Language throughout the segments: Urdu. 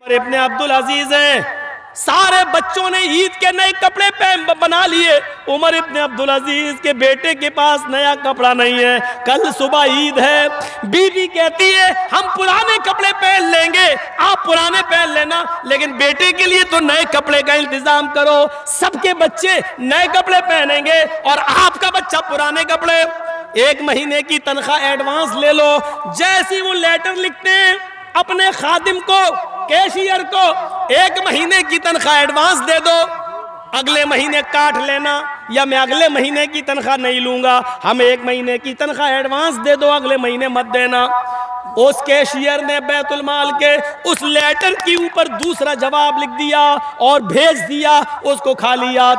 ابن عبد العزیز ہیں، سارے بچوں نے عید کے نئے کپڑے بنا لیے، عمر ابن عبد العزیز کے بیٹے کے پاس نیا کپڑا نہیں ہے۔ کل صبح عید ہے، بیوی کہتی ہے ہم پرانے کپڑے پہن لیں گے، آپ پرانے پہن لینا، لیکن بیٹے کے لیے تو نئے کپڑے کا انتظام کرو۔ سب کے بچے نئے کپڑے پہنیں گے اور آپ کا بچہ پرانے کپڑے۔ 1 مہینے کی تنخواہ ایڈوانس لے لو۔ جیسی وہ لیٹر لکھتے ہیں اپنے خادم کو، کیشیئر کو، 1 مہینے کی تنخواہ ایڈوانس دے دو، اگلے مہینے کاٹ لینا، یا میں اگلے مہینے کی تنخواہ نہیں لوں گا، ہم 1 مہینے کی تنخواہ ایڈوانس دے دو، اگلے مہینے مت دینا۔ اس کیشیئر نے بیت المال کے اس لیٹر کے اوپر دوسرا جواب لکھ دیا اور بھیج دیا، اس کو کھا لیا۔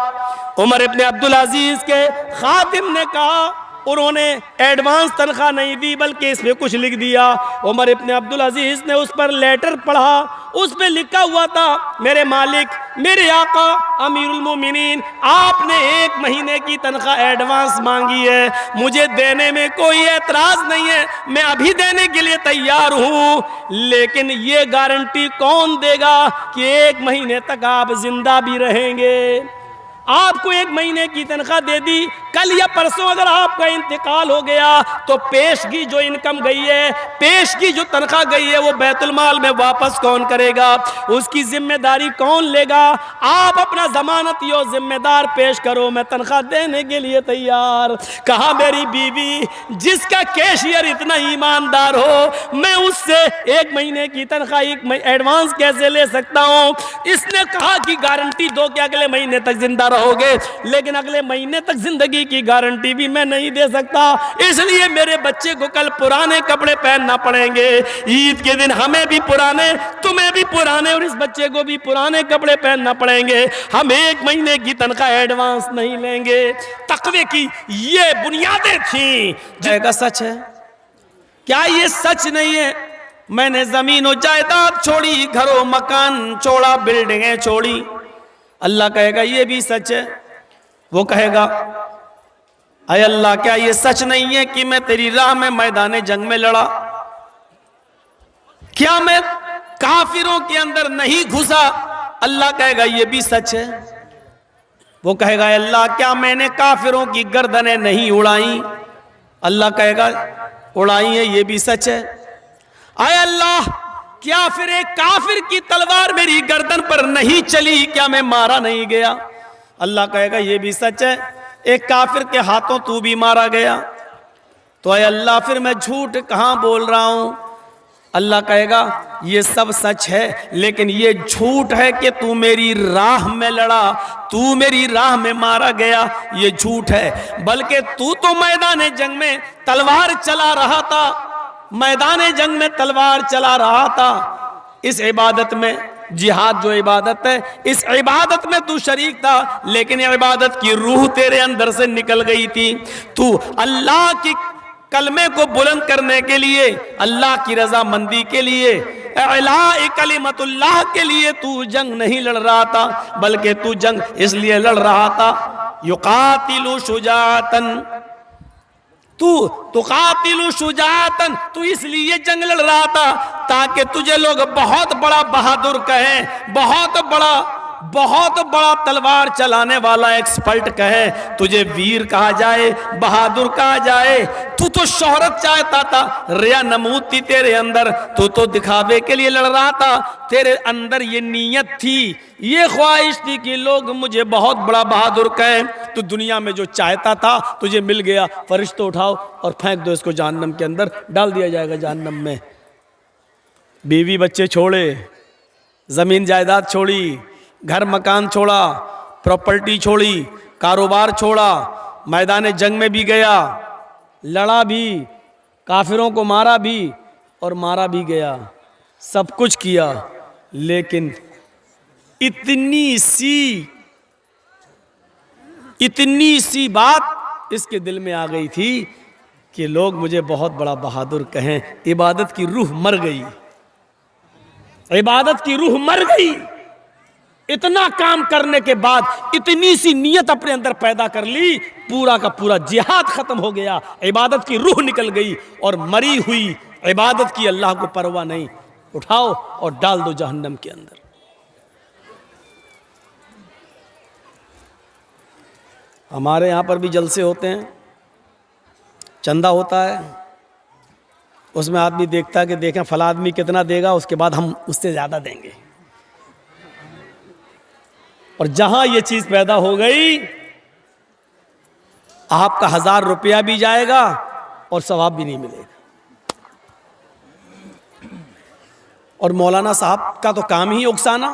عمر ابن عبد العزیز کے خادم نے کہا، انہوں نے ایڈوانس تنخواہ نہیں دی بلکہ اس میں کچھ لکھ دیا۔ عمر ابن عبد العزیز نے اس پر لیٹر پڑھا، اس پہ لکھا ہوا تھا میرے مالک، میرے آقا امیر المومنین، آپ نے 1 مہینے کی تنخواہ ایڈوانس مانگی ہے، مجھے دینے میں کوئی اعتراض نہیں ہے، میں ابھی دینے کے لیے تیار ہوں، لیکن یہ گارنٹی کون دے گا کہ 1 مہینے تک آپ زندہ بھی رہیں گے؟ آپ کو 1 مہینے کی تنخواہ دے دی، کل یا پرسوں اگر آپ کا انتقال ہو گیا تو پیشگی جو انکم گئی ہے، پیشگی جو تنخواہ گئی ہے، وہ بیت المال میں واپس کون کرے گا؟ اس کی ذمہ داری کون لے گا؟ آپ اپنا ضمانتی اور ذمہ دار پیش کرو، میں تنخواہ دینے کے لیے تیار۔ کہا میری بیوی جس کا کیشیئر اتنا ایماندار ہو، میں اس سے 1 مہینے کی تنخواہ ایڈوانس کیسے لے سکتا ہوں؟ اس نے کہا کہ گارنٹی دو کہ اگلے مہینے تک زندہ رہو گے، لیکن اگلے مہینے تک زندگی کی گارنٹی بھی میں نہیں دے سکتا، اس لیے میرے بچے کو کل پرانے کپڑے پہننا پڑیں گے، عید کے دن ہمیں بھی پرانے، تمہیں بھی پرانے، اور اس بچے کو بھی پرانے کپڑے پہننا پڑیں گے، ہم 1 مہینے کی تنخواہ ایڈوانس نہیں لیں گے۔ تقوی کی یہ بنیادیں تھیں۔ جگہ سچ ہے کیا؟ یہ سچ نہیں ہے؟ میں نے زمین و جائیداد چھوڑی، گھر و مکان چھوڑا، بلڈنگیں چھوڑی۔ اللہ کہے گا یہ بھی سچ ہے؟ وہ کہے گا اے اللہ کیا یہ سچ نہیں ہے کہ میں تیری راہ میں میدان جنگ میں لڑا؟ کیا میں کافروں کے اندر نہیں گھسا؟ اللہ کہے گا یہ بھی سچ ہے۔ وہ کہے گا اے اللہ کیا میں نے کافروں کی گردنیں نہیں اڑائیں؟ اللہ کہے گا اڑائی ہیں، یہ بھی سچ ہے۔ اے اللہ کیا پھر ایک کافر کی تلوار میری گردن پر نہیں چلی؟ کیا میں مارا نہیں گیا؟ اللہ کہے گا یہ بھی سچ ہے۔ ایک کافر کے ہاتھوں تو بھی مارا گیا، تو اے اللہ پھر میں جھوٹ کہاں بول رہا ہوں؟ اللہ کہے گا یہ سب سچ ہے، لیکن یہ جھوٹ ہے کہ تو میری راہ میں لڑا، تو میری راہ میں مارا گیا، یہ جھوٹ ہے، بلکہ تو میدان جنگ میں تلوار چلا رہا تھا، میدان جنگ میں تلوار چلا رہا تھا۔ اس عبادت میں، جہاد جو عبادت ہے، اس عبادت میں تو شریک تھا، لیکن عبادت کی روح تیرے اندر سے نکل گئی تھی۔ تو اللہ کی کلمے کو بلند کرنے کے لیے، اللہ کی رضا مندی کے لیے، اعلاء کلمت اللہ کے لیے تو جنگ نہیں لڑ رہا تھا، بلکہ تو جنگ اس لیے لڑ رہا تھا یقاتل شجاعتن، تو تقاتل شجاعتن، تو اس لیے جنگ لڑ رہا تھا تاکہ تجھے لوگ بہت بڑا بہادر کہیں، بہت بڑا تلوار چلانے والا ایکسپرٹ کہے، تجھے ویر کہا جائے، بہادر کہا جائے۔ تو شہرت چاہتا تھا، ریا نمود تھی تیرے اندر، تو دکھاوے کے لیے لڑ رہا تھا، تیرے اندر یہ نیت تھی، یہ خواہش تھی کہ لوگ مجھے بہت بڑا بہادر کہیں۔ تو دنیا میں جو چاہتا تھا تجھے مل گیا، فرشتوں اٹھاؤ اور پھینک دو اس کو جہنم کے اندر، ڈال دیا جائے گا جہنم میں۔ بیوی بچے چھوڑے، زمین جائیداد چھوڑی، گھر مکان چھوڑا، پراپرٹی چھوڑی، کاروبار چھوڑا، میدان جنگ میں بھی گیا، لڑا بھی، کافروں کو مارا بھی اور مارا بھی گیا، سب کچھ کیا، لیکن اتنی سی بات اس کے دل میں آ گئی تھی کہ لوگ مجھے بہت بڑا بہادر کہیں۔ عبادت کی روح مر گئی، عبادت کی روح مر گئی۔ اتنا کام کرنے کے بعد اتنی سی نیت اپنے اندر پیدا کر لی، پورا کا پورا جہاد ختم ہو گیا، عبادت کی روح نکل گئی اور مری ہوئی عبادت کی اللہ کو پرواہ نہیں۔ اٹھاؤ اور ڈال دو جہنم کے اندر۔ ہمارے یہاں پر بھی جلسے ہوتے ہیں، چندہ ہوتا ہے، اس میں آدمی دیکھتا ہے کہ دیکھیں فلاں آدمی کتنا دے گا، اس کے بعد ہم اس سے زیادہ دیں گے، اور جہاں یہ چیز پیدا ہو گئی آپ کا 1000 روپیہ بھی جائے گا اور ثواب بھی نہیں ملے گا۔ اور مولانا صاحب کا تو کام ہی اکسانا،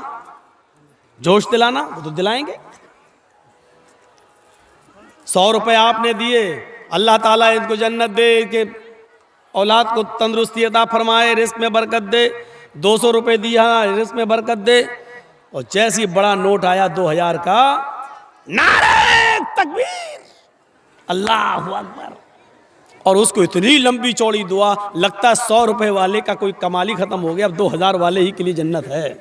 جوش دلانا، وہ تو دلائیں گے۔ 100 روپے آپ نے دیے، اللہ تعالیٰ ان کو جنت دے، کہ اولاد کو تندرستی عطا فرمائے، رزق میں برکت دے۔ 200 روپے دیا، رزق میں برکت دے۔ اور جیسی بڑا نوٹ آیا 2000 کا، نعرہ تکبیر، اللہ اکبر، اور اس کو اتنی لمبی چوڑی دعا، لگتا ہے 100 روپے والے کا کوئی کمال ہی ختم ہو گیا، اب 2000 والے ہی کے لیے جنت ہے۔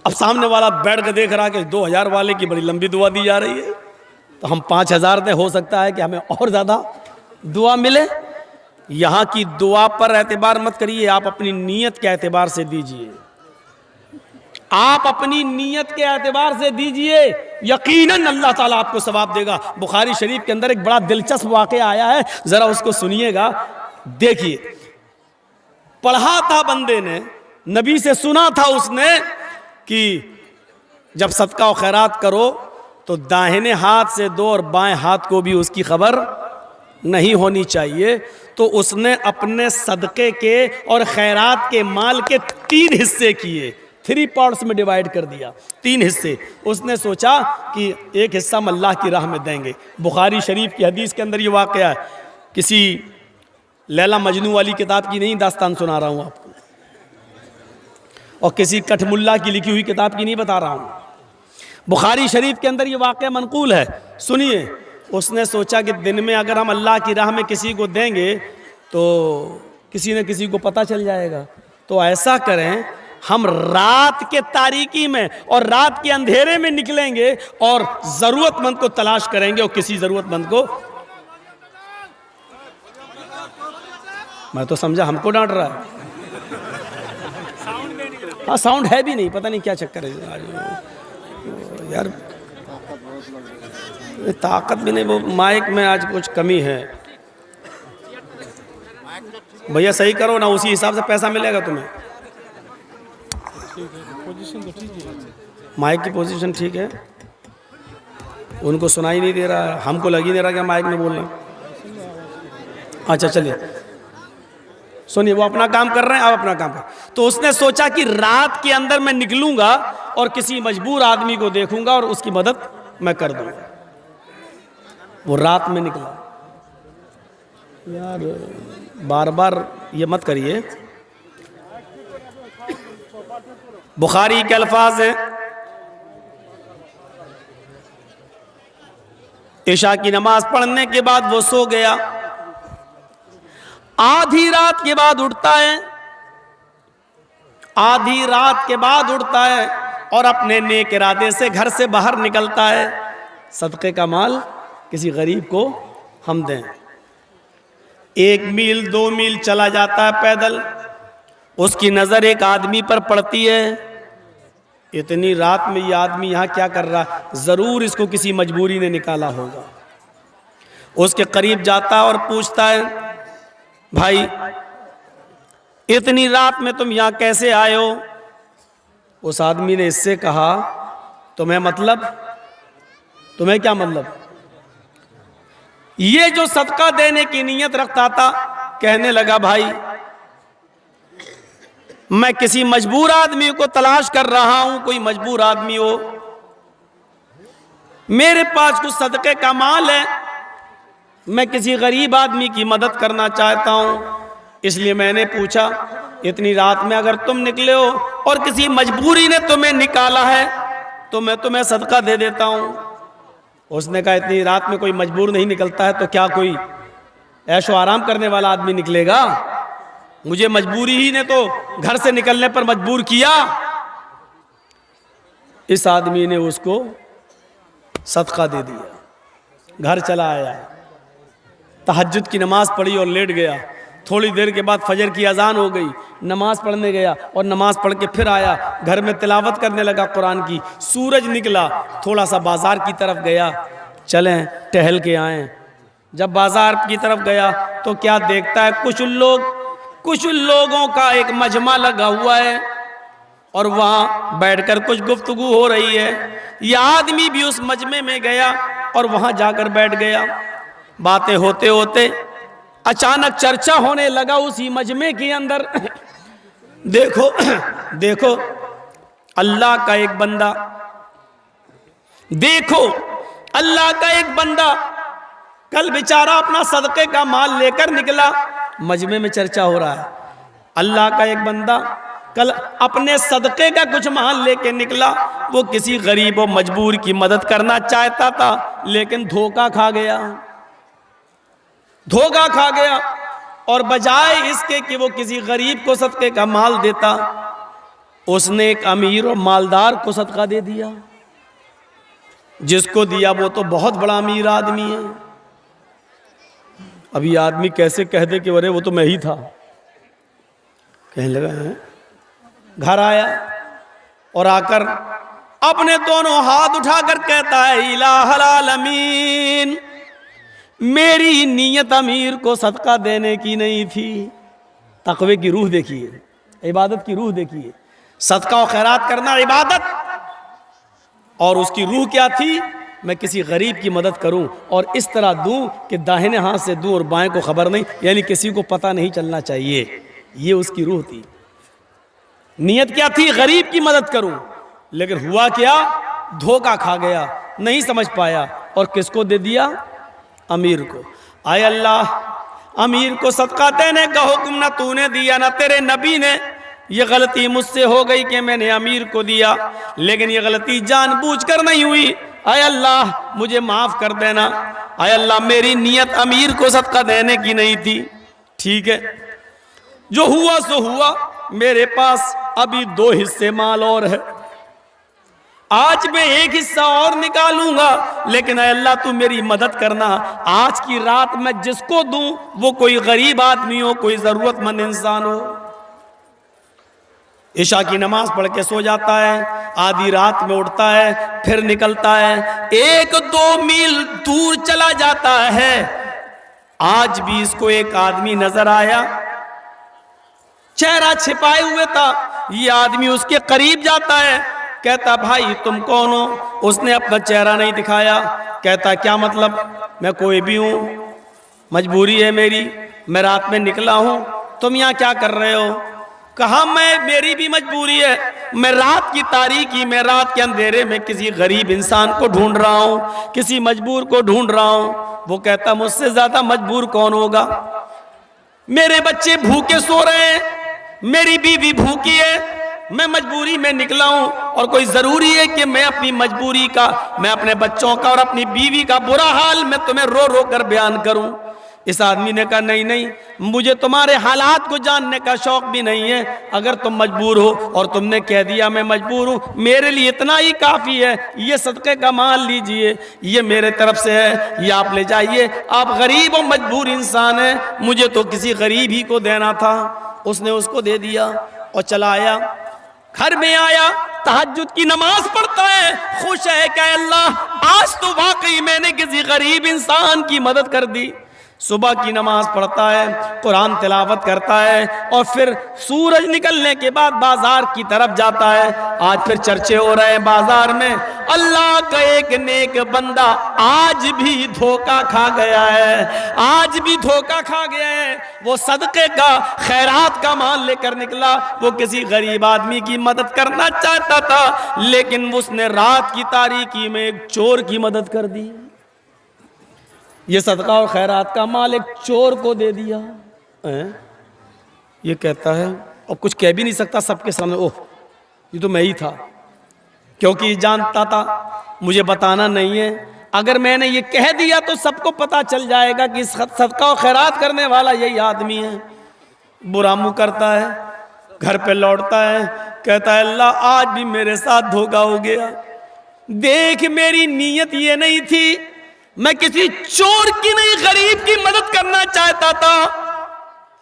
اب سامنے والا بیٹھ کے دیکھ رہا کہ 2000 والے کی بڑی لمبی دعا دی جا رہی ہے، تو ہم 5000 دیں، ہو سکتا ہے کہ ہمیں اور زیادہ دعا ملے۔ یہاں کی دعا پر اعتبار مت کریے، آپ اپنی نیت کے اعتبار سے دیجئے، آپ اپنی نیت کے اعتبار سے دیجئے، یقیناً اللہ تعالیٰ آپ کو ثواب دے گا۔ بخاری شریف کے اندر ایک بڑا دلچسپ واقعہ آیا ہے، ذرا اس کو سنیے گا۔ دیکھیے، پڑھا تھا بندے نے، نبی سے سنا تھا اس نے کہ جب صدقہ و خیرات کرو تو داہنے ہاتھ سے دو اور بائیں ہاتھ کو بھی اس کی خبر نہیں ہونی چاہیے۔ تو اس نے اپنے صدقے کے اور خیرات کے مال کے 3 حصے کیے، 3 پارٹس میں ڈیوائیڈ کر دیا، 3 حصے۔ اس نے سوچا کہ ایک حصہ ہم اللہ کی راہ میں دیں گے۔ بخاری شریف کی حدیث کے اندر یہ واقعہ ہے، کسی لیلا مجنو والی کتاب کی نہیں داستان سنا رہا ہوں آپ کو، اور کسی کٹھ ملا کی لکھی ہوئی کتاب کی نہیں بتا رہا ہوں، بخاری شریف کے اندر یہ واقعہ منقول ہے، سنیے۔ اس نے سوچا کہ دن میں اگر ہم اللہ کی راہ میں کسی کو دیں گے تو کسی نہ کسی کو پتہ چل جائے گا، تو ایسا کریں ہم رات کے تاریکی میں اور رات کے اندھیرے میں نکلیں گے اور ضرورت مند کو تلاش کریں گے، اور کسی ضرورت مند کو، میں تو سمجھا ہم کو ڈانٹ رہا ہے، ہاں ساؤنڈ ہے بھی نہیں، پتہ نہیں کیا چکر ہے یار، طاقت بھی نہیں، وہ مائک میں آج کچھ کمی ہے۔ بھیا صحیح کرو نا، اسی حساب سے پیسہ ملے گا تمہیں۔ مائک کی پوزیشن ٹھیک ہے، ان کو سنائی نہیں دے رہا، ہم کو لگ ہی نہیں رہا کہ مائک میں بولنا۔ اچھا چلیے سنیے، وہ اپنا کام کر رہے ہیں، آپ اپنا کام کر۔ تو اس نے سوچا کہ رات کے اندر میں نکلوں گا اور کسی مجبور آدمی کو دیکھوں گا اور اس کی مدد میں کر دوں گا۔ وہ رات میں نکلا۔ یار بار بار یہ مت کریے، بخاری کے الفاظ ہیں، عشاء کی نماز پڑھنے کے بعد وہ سو گیا، آدھی رات کے بعد اٹھتا ہے، آدھی رات کے بعد اٹھتا ہے اور اپنے نیک ارادے سے گھر سے باہر نکلتا ہے، صدقے کا مال کسی غریب کو ہم دیں۔ 1 میل 2 میل چلا جاتا ہے پیدل، اس کی نظر ایک آدمی پر پڑتی ہے، اتنی رات میں یہ آدمی یہاں کیا کر رہا ہے، ضرور اس کو کسی مجبوری نے نکالا ہوگا۔ اس کے قریب جاتا ہے اور پوچھتا ہے، بھائی اتنی رات میں تم یہاں کیسے آئے ہو؟ اس آدمی نے اس سے کہا، تمہیں کیا مطلب؟ یہ جو صدقہ دینے کی نیت رکھتا تھا، کہنے لگا بھائی میں کسی مجبور آدمی کو تلاش کر رہا ہوں، کوئی مجبور آدمی ہو، میرے پاس کچھ صدقے کا مال ہے، میں کسی غریب آدمی کی مدد کرنا چاہتا ہوں، اس لیے میں نے پوچھا اتنی رات میں اگر تم نکلے ہو اور کسی مجبوری نے تمہیں نکالا ہے تو میں تمہیں صدقہ دے دیتا ہوں۔ اس نے کہا اتنی رات میں کوئی مجبور نہیں نکلتا ہے تو کیا کوئی عیش و آرام کرنے والا آدمی نکلے گا؟ مجھے مجبوری ہی نے تو گھر سے نکلنے پر مجبور کیا۔ اس آدمی نے اس کو صدقہ دے دیا، گھر چلا آیا، تہجد کی نماز پڑھی اور لیٹ گیا۔ تھوڑی دیر کے بعد فجر کی اذان ہو گئی، نماز پڑھنے گیا اور نماز پڑھ کے پھر آیا، گھر میں تلاوت کرنے لگا قرآن کی۔ سورج نکلا، تھوڑا سا بازار کی طرف گیا، چلیں ٹہل کے آئیں۔ جب بازار کی طرف گیا تو کیا دیکھتا ہے، کچھ لوگوں کا ایک مجمع لگا ہوا ہے اور وہاں بیٹھ کر کچھ گفتگو ہو رہی ہے۔ یہ آدمی بھی اس مجمع میں گیا اور وہاں جا کر بیٹھ گیا۔ باتیں ہوتے ہوتے اچانک چرچا ہونے لگا اسی مجمع کے اندر۔ دیکھو اللہ کا ایک بندہ، کل بیچارہ اپنا صدقے کا مال لے کر نکلا، مجمع میں چرچا ہو رہا ہے۔ اللہ کا ایک بندہ کل اپنے صدقے کا کچھ مال لے کے نکلا، وہ کسی غریب و مجبور کی مدد کرنا چاہتا تھا، لیکن دھوکہ کھا گیا اور بجائے اس کے کہ وہ کسی غریب کو صدقے کا مال دیتا، اس نے ایک امیر اور مالدار کو صدقہ دے دیا۔ جس کو دیا وہ تو بہت بڑا امیر آدمی ہے۔ اب یہ آدمی کیسے کہہ دے کہ ارے وہ تو میں ہی تھا؟ کہنے لگا ہے، گھر آیا اور آ کر اپنے دونوں ہاتھ اٹھا کر کہتا ہے، الہ العالمین، میری نیت امیر کو صدقہ دینے کی نہیں تھی۔ تقوی کی روح دیکھیے، عبادت کی روح دیکھیے، صدقہ و خیرات کرنا عبادت، اور اس کی روح کیا تھی؟ میں کسی غریب کی مدد کروں اور اس طرح دوں کہ داہنے ہاتھ سے دوں اور بائیں کو خبر نہیں، یعنی کسی کو پتہ نہیں چلنا چاہیے۔ یہ اس کی روح تھی۔ نیت کیا تھی؟ غریب کی مدد کروں، لیکن ہوا کیا؟ دھوکہ کھا گیا، نہیں سمجھ پایا اور کس کو دے دیا؟ امیر کو۔ آئے اللہ، امیر کو صدقہ دینے کا حکم نہ تو نے دیا نہ تیرے نبی نے، یہ غلطی مجھ سے ہو گئی کہ میں نے امیر کو دیا، لیکن یہ غلطی جان بوجھ کر نہیں ہوئی۔ اے اللہ مجھے معاف کر دینا، اے اللہ میری نیت امیر کو صدقہ دینے کی نہیں تھی۔ ٹھیک ہے، جو ہوا سو ہوا، میرے پاس ابھی 2 حصے مال اور ہے، آج میں 1 حصہ اور نکالوں گا، لیکن اے اللہ تو میری مدد کرنا، آج کی رات میں جس کو دوں وہ کوئی غریب آدمی ہو، کوئی ضرورت مند انسان ہو۔ عشاء کی نماز پڑھ کے سو جاتا ہے، آدھی رات میں اٹھتا ہے، پھر نکلتا ہے، 1-2 میل دور چلا جاتا ہے۔ آج بھی اس کو ایک آدمی نظر آیا، چہرہ چھپائے ہوئے تھا۔ یہ آدمی اس کے قریب جاتا ہے، کہتا بھائی تم کون ہو؟ اس نے اپنا چہرہ نہیں دکھایا۔ کہتا کیا مطلب؟ میں کوئی بھی ہوں، مجبوری ہے میری، میں رات میں نکلا ہوں، تم یہاں کیا کر رہے ہو؟ کہا میری بھی مجبوری ہے، میں رات کی تاریکی میں، رات کے اندھیرے میں کسی غریب انسان کو ڈھونڈ رہا ہوں، کسی مجبور کو ڈھونڈ رہا ہوں۔ وہ کہتا مجھ سے زیادہ مجبور کون ہوگا؟ میرے بچے بھوکے سو رہے ہیں، میری بیوی بھوکی ہے، میں مجبوری میں نکلا ہوں، اور کوئی ضروری ہے کہ میں اپنی مجبوری کا، میں اپنے بچوں کا اور اپنی بیوی کا برا حال میں تمہیں رو رو کر بیان کروں؟ اس آدمی نے کہا نہیں، مجھے تمہارے حالات کو جاننے کا شوق بھی نہیں ہے، اگر تم مجبور ہو اور تم نے کہہ دیا میں مجبور ہوں، میرے لیے اتنا ہی کافی ہے، یہ صدقے کا مال لیجئے، یہ میرے طرف سے ہے، یہ آپ لے جائیے، آپ غریب و مجبور انسان ہیں، مجھے تو کسی غریب ہی کو دینا تھا۔ اس نے اس کو دے دیا اور چلا آیا، گھر میں آیا، تہجد کی نماز پڑھتا ہے، خوش ہے کہ اللہ آج تو واقعی میں نے کسی غریب انسان کی مدد کر دی۔ صبح کی نماز پڑھتا ہے، قرآن تلاوت کرتا ہے، اور پھر سورج نکلنے کے بعد بازار کی طرف جاتا ہے۔ آج پھر چرچے ہو رہے ہیں بازار میں، اللہ کا ایک نیک بندہ آج بھی دھوکہ کھا گیا ہے، وہ صدقے کا خیرات کا مال لے کر نکلا، وہ کسی غریب آدمی کی مدد کرنا چاہتا تھا، لیکن اس نے رات کی تاریکی میں ایک چور کی مدد کر دی۔ یہ صدقہ اور خیرات کا مال ایک چور کو دے دیا۔ یہ کہتا ہے اور کچھ کہہ بھی نہیں سکتا سب کے سامنے، اوہ یہ تو میں ہی تھا، کیونکہ یہ جانتا تھا مجھے بتانا نہیں ہے، اگر میں نے یہ کہہ دیا تو سب کو پتا چل جائے گا کہ صدقہ و خیرات کرنے والا یہی آدمی ہے۔ برا منہ کرتا ہے، گھر پہ لوٹتا ہے، کہتا ہے اللہ آج بھی میرے ساتھ دھوکہ ہو گیا، دیکھ میری نیت یہ نہیں تھی، میں کسی چور کی نہیں غریب کی مدد کرنا چاہتا تھا،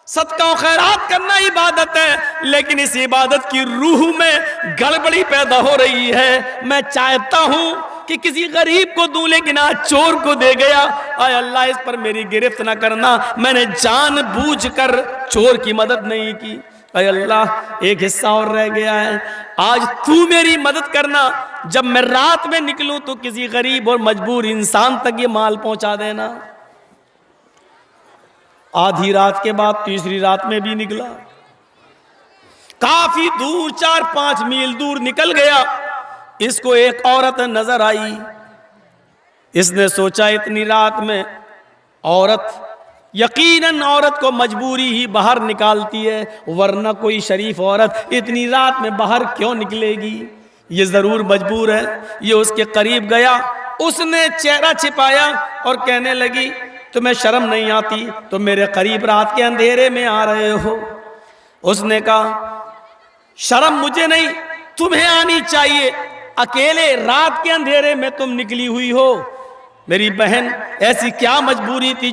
صدقہ و خیرات کرنا عبادت ہے، لیکن اس عبادت کی روح میں گڑبڑی پیدا ہو رہی ہے۔ میں چاہتا ہوں کہ کسی غریب کو دوں لیکن آج چور کو دے گیا، اے اللہ اس پر میری گرفت نہ کرنا، میں نے جان بوجھ کر چور کی مدد نہیں کی، اے اللہ ایک حصہ اور رہ گیا ہے، آج تو میری مدد کرنا، جب میں رات میں نکلوں تو کسی غریب اور مجبور انسان تک یہ مال پہنچا دینا۔ آدھی رات کے بعد تیسری رات میں بھی نکلا، کافی دور 4-5 میل دور نکل گیا، اس کو ایک عورت نظر آئی، اس نے سوچا اتنی رات میں عورت، یقیناً عورت کو مجبوری ہی باہر نکالتی ہے، ورنہ کوئی شریف عورت اتنی رات میں باہر کیوں نکلے گی، یہ ضرور مجبور ہے۔ یہ اس کے قریب گیا، اس نے چہرہ چھپایا اور کہنے لگی تمہیں شرم نہیں آتی، تم میرے قریب رات کے اندھیرے میں آ رہے ہو؟ اس نے کہا شرم مجھے نہیں، تمہیں آنی چاہیے، اکیلے رات کے اندھیرے میں تم نکلی ہوئی ہو، میری بہن ایسی کیا مجبوری تھی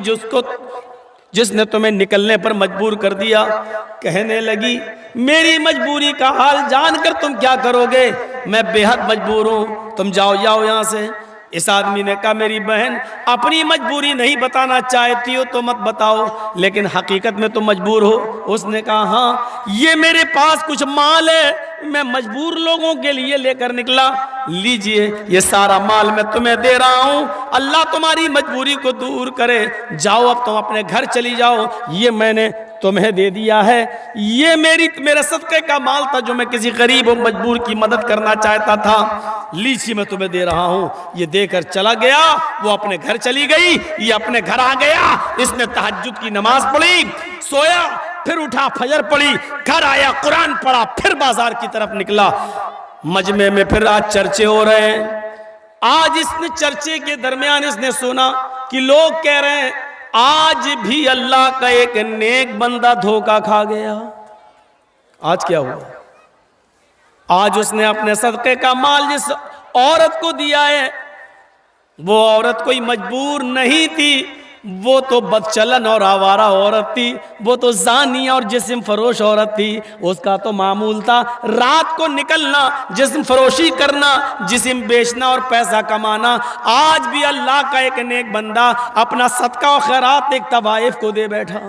جس نے تمہیں نکلنے پر مجبور کر دیا؟ کہنے لگی میری مجبوری کا حال جان کر تم کیا کرو گے، میں بے حد مجبور ہوں، تم جاؤ یہاں سے۔ اس آدمی نے کہا میری بہن اپنی مجبوری نہیں بتانا چاہتی ہو تو مت بتاؤ، لیکن حقیقت میں تم مجبور ہو۔ اس نے کہا ہاں، یہ میرے پاس کچھ مال ہے، میں مجبور لوگوں کے لیے لے کر نکلا، لیجئے یہ سارا مال میں تمہیں دے رہا ہوں، اللہ تمہاری مجبوری کو دور کرے، جاؤ اب تم اپنے گھر چلی جاؤ، یہ میں نے تمہیں دے دیا ہے، یہ میرا صدقے کا مال تھا جو میں کسی غریب و مجبور کی مدد کرنا چاہتا تھا، لیجئے میں تمہیں دے رہا ہوں۔ یہ دے کر چلا گیا، وہ اپنے گھر چلی گئی، یہ اپنے گھر آ گیا، اس نے تہجد کی نماز پڑھی، سویا، پھر اٹھا فجر پڑھی، گھر آیا قرآن پڑھا، پھر بازار کی طرف نکلا، مجمع میں پھر آج چرچے ہو رہے ہیں۔ آج اس نے چرچے کے درمیان اس نے سنا کہ لوگ کہہ رہے ہیں آج بھی اللہ کا ایک نیک بندہ دھوکہ کھا گیا۔ آج کیا ہوا؟ آج اس نے اپنے صدقے کا مال جس عورت کو دیا ہے، وہ عورت کوئی مجبور نہیں تھی، وہ تو بدچلن اور آوارہ عورت تھی، وہ تو زانی اور جسم فروش عورت تھی، اس کا تو معمول تھا رات کو نکلنا، جسم فروشی کرنا، جسم بیچنا اور پیسہ کمانا۔ آج بھی اللہ کا ایک نیک بندہ اپنا صدقہ و خیرات ایک طوائف کو دے بیٹھا۔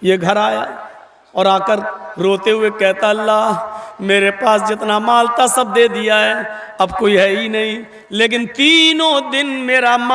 یہ گھر آیا اور آ کر روتے ہوئے کہتا اللہ میرے پاس جتنا مال تھا سب دے دیا ہے، اب کوئی ہے ہی نہیں، لیکن تینوں دن میرا مال